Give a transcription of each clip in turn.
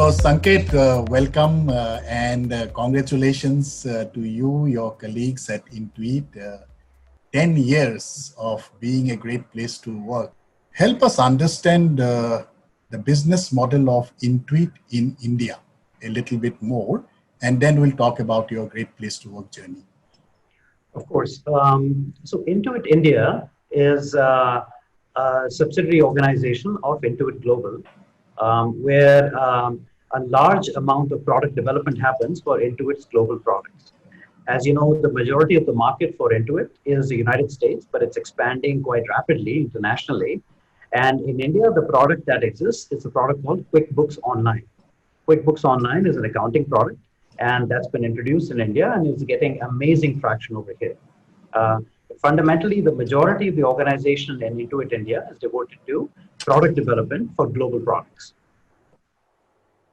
So, Sanket, welcome and congratulations to you, your colleagues at Intuit. 10 years of being a great place to work. Help us understand the business model of Intuit in India a little bit more, and then we'll talk about your great place to work journey. Of course. So Intuit India is a subsidiary organization of Intuit Global, where a large amount of product development happens for Intuit's global products. As you know, the majority of the market for Intuit is the United States, but it's expanding quite rapidly internationally. And in India, the product that exists is a product called QuickBooks Online. QuickBooks Online is an accounting product, and that's been introduced in India and is getting amazing traction over here. Uh, Fundamentally, the majority of the organization in Intuit India is devoted to product development for global products.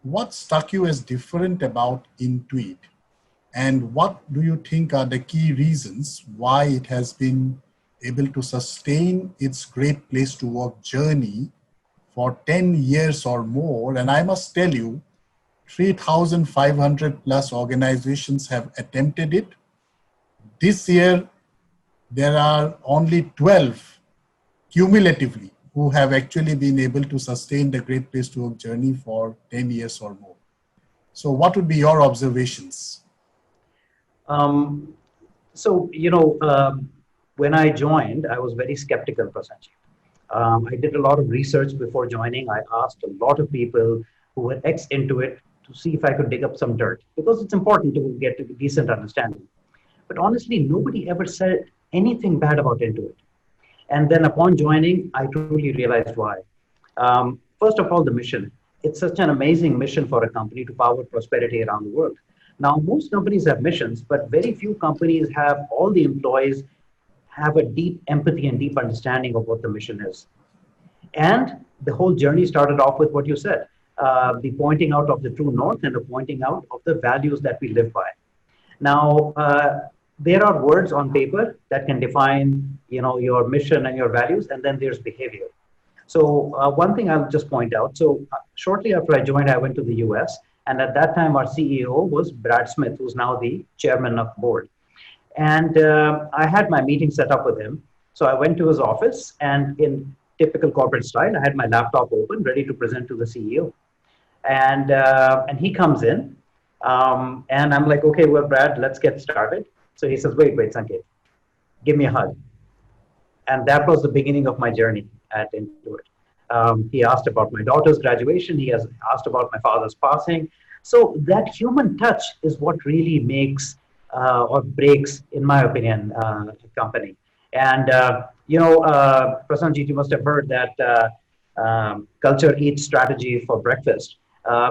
What struck you as different about Intuit? And what do you think are the key reasons why it has been able to sustain its great place to work journey for 10 years or more? And I must tell you, 3,500 plus organizations have attempted it. This year, there are only 12 cumulatively who have actually been able to sustain the great place to work journey for 10 years or more. So what would be your observations? Um, so, when I joined, I was very skeptical, Prasanji. I did a lot of research before joining. I asked a lot of people who were ex-Intuit to see if I could dig up some dirt, because it's important to get a decent understanding. But honestly, nobody ever said anything bad about Intuit. And then upon joining, I truly realized why. First of all, the mission. It's such an amazing mission for a company to power prosperity around the world. Now, most companies have missions, but very few companies have all the employees have a deep empathy and deep understanding of what the mission is. And the whole journey started off with what you said, the pointing out of the true north and the pointing out of the values that we live by. Now, there are words on paper that can define, your mission and your values, and then there's behavior. So one thing I'll just point out. So shortly after I joined, I went to the US, and at that time, our CEO was Brad Smith, who's now the chairman of the board. And I had my meeting set up with him. So I went to his office, and in typical corporate style, I had my laptop open, ready to present to the CEO. And he comes in, and I'm like, okay, well, Brad, let's get started. So he says, wait, Sanket, give me a hug. And that was the beginning of my journey at Intuit. He asked about my daughter's graduation. He has asked about my father's passing. So that human touch is what really makes or breaks, in my opinion, a company. And, Prasanjit, you must have heard that culture eats strategy for breakfast.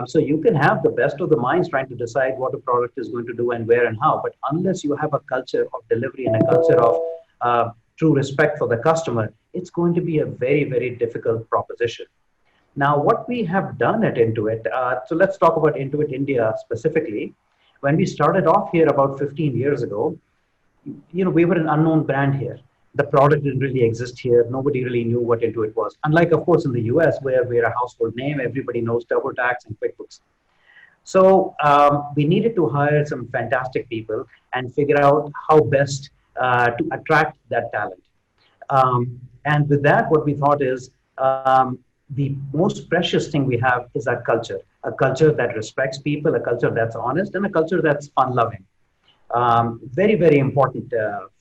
So you can have the best of the minds trying to decide what a product is going to do and where and how, but unless you have a culture of delivery and a culture of true respect for the customer, it's going to be a very, very difficult proposition. Now, what we have done at Intuit, so let's talk about Intuit India specifically. When we started off here about 15 years ago, we were an unknown brand here. The product didn't really exist here. Nobody really knew what Intuit was. Unlike, of course, in the US, where we're a household name, everybody knows TurboTax and QuickBooks. So we needed to hire some fantastic people and figure out how best to attract that talent. And with that, what we thought is the most precious thing we have is our culture, a culture that respects people, a culture that's honest, and a culture that's fun-loving. Very, very important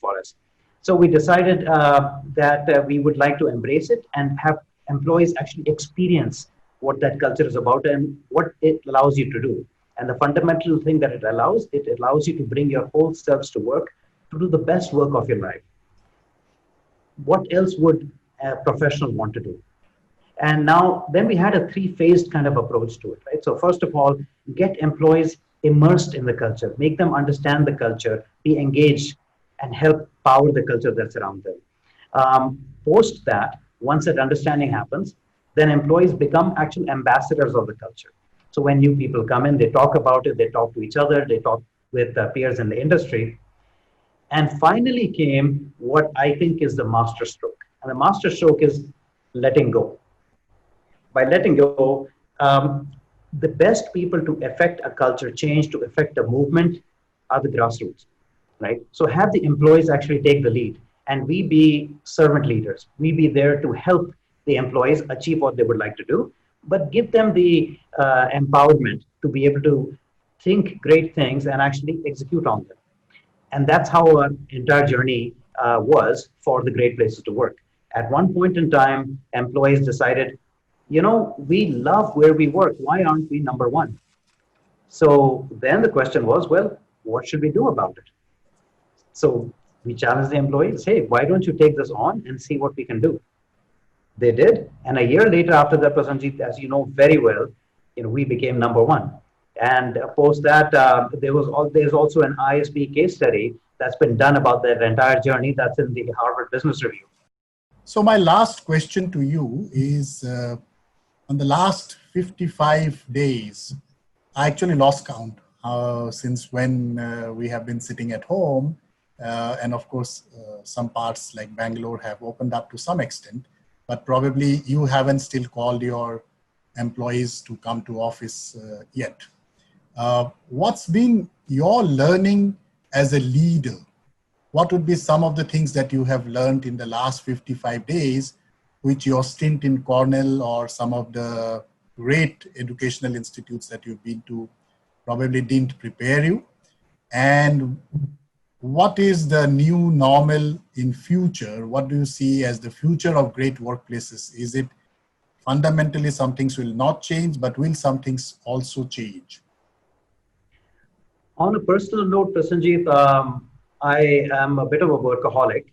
for us. So we decided that we would like to embrace it and have employees actually experience what that culture is about and what it allows you to do. And the fundamental thing that it allows you to bring your whole selves to work to do the best work of your life. What else would a professional want to do? And now, then we had a three-phased kind of approach to it, right? So first of all, get employees immersed in the culture, make them understand the culture, be engaged, and help power the culture that's around them. Post that, once that understanding happens, then employees become actual ambassadors of the culture. So when new people come in, they talk about it, they talk to each other, they talk with peers in the industry. And finally came what I think is the master stroke. And the master stroke is letting go. By letting go, the best people to affect a culture change, to affect a movement, are the grassroots, right? So have the employees actually take the lead, and we be servant leaders. We be there to help the employees achieve what they would like to do, but give them the empowerment to be able to think great things and actually execute on them. And that's how our entire journey was for the Great Places to Work. At one point in time, employees decided, we love where we work. Why aren't we number one? So then the question was, well, what should we do about it? So we challenged the employees, hey, why don't you take this on and see what we can do? They did. And a year later, after that, Prasanjit, as you know very well, we became number one. And post that, there's also an ISB case study that's been done about that entire journey. That's in the Harvard Business Review. So my last question to you is, on the last 55 days, I actually lost count since when we have been sitting at home. And of course, some parts like Bangalore have opened up to some extent, but probably you haven't still called your employees to come to office yet. What's been your learning as a leader? What would be some of the things that you have learned in the last 55 days, which your stint in Cornell or some of the great educational institutes that you've been to probably didn't prepare you? And what is the new normal in future? What do you see as the future of great workplaces? Is it fundamentally some things will not change, but will some things also change? On a personal note, Prasanjit, I am a bit of a workaholic,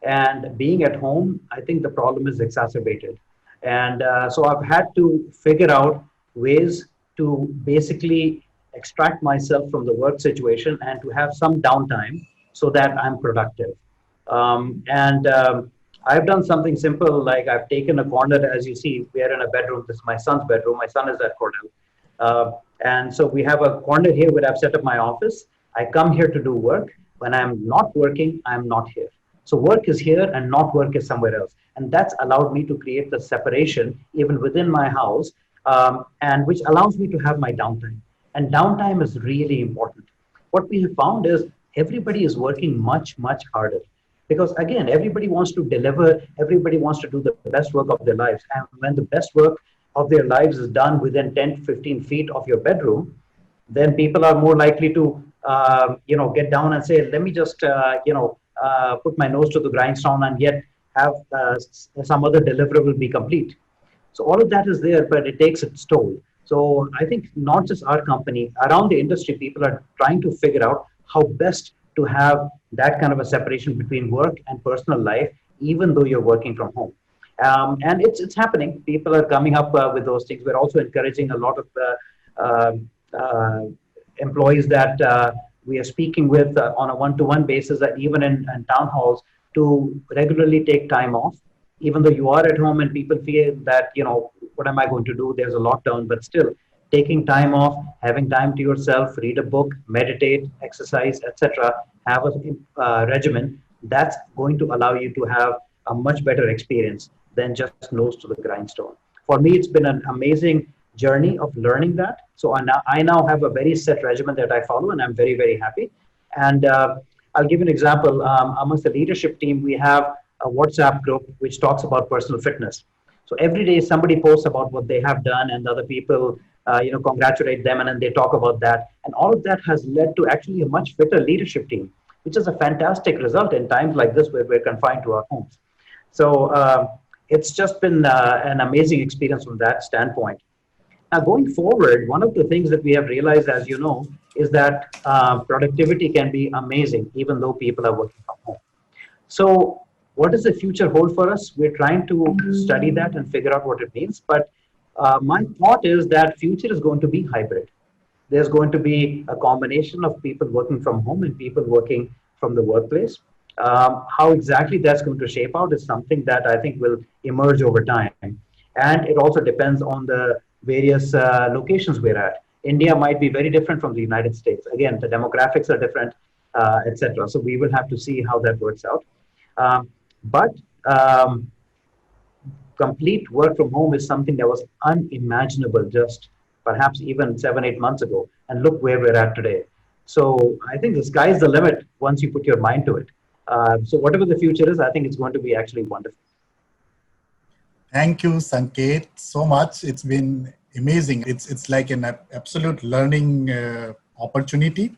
and being at home, I think the problem is exacerbated. And so I've had to figure out ways to basically extract myself from the work situation and to have some downtime so that I'm productive. And I've done something simple, like I've taken a corner, as you see, we are in a bedroom. This is my son's bedroom. My son is at Cornell. And so we have a corner here where I've set up my office. I come here to do work. When I'm not working, I'm not here. So work is here and not work is somewhere else. And that's allowed me to create the separation even within my house, and which allows me to have my downtime. And downtime is really important. What we have found is everybody is working much, much harder. Because again, everybody wants to deliver, everybody wants to do the best work of their lives. And when the best work of their lives is done within 10 to 15 feet of your bedroom, then people are more likely to get down and say, let me just put my nose to the grindstone and yet have some other deliverable be complete. So all of that is there, but it takes its toll. So I think not just our company, around the industry, people are trying to figure out how best to have that kind of a separation between work and personal life, even though you're working from home. And it's happening. People are coming up with those things. We're also encouraging a lot of employees that we are speaking with on a one-to-one basis, that even in town halls, to regularly take time off, even though you are at home and people feel that, what am I going to do? There's a lockdown, but still taking time off, having time to yourself, read a book, meditate, exercise, etc., have a regimen, that's going to allow you to have a much better experience than just nose to the grindstone. For me, it's been an amazing journey of learning that. So I now have a very set regimen that I follow, and I'm very, very happy. And I'll give an example. Amongst the leadership team, we have a WhatsApp group which talks about personal fitness. So every day somebody posts about what they have done, and other people congratulate them, and then they talk about that. And all of that has led to actually a much fitter leadership team, which is a fantastic result in times like this where we're confined to our homes. So it's just been an amazing experience from that standpoint. Now, going forward, one of the things that we have realized, as you know, is that productivity can be amazing, even though people are working from home. So what does the future hold for us? We're trying to study that and figure out what it means. But my thought is that future is going to be hybrid. There's going to be a combination of people working from home and people working from the workplace. How exactly that's going to shape out is something that I think will emerge over time. And it also depends on the various locations we're at. India might be very different from the United States. Again, the demographics are different, etc. So we will have to see how that works out. But complete work from home is something that was unimaginable just perhaps even 7, 8 months ago, and look where we're at today. So I think the sky's the limit once you put your mind to it. So whatever the future is, I think it's going to be actually wonderful. Thank you, Sanket, so much. It's been amazing. It's like an absolute learning opportunity.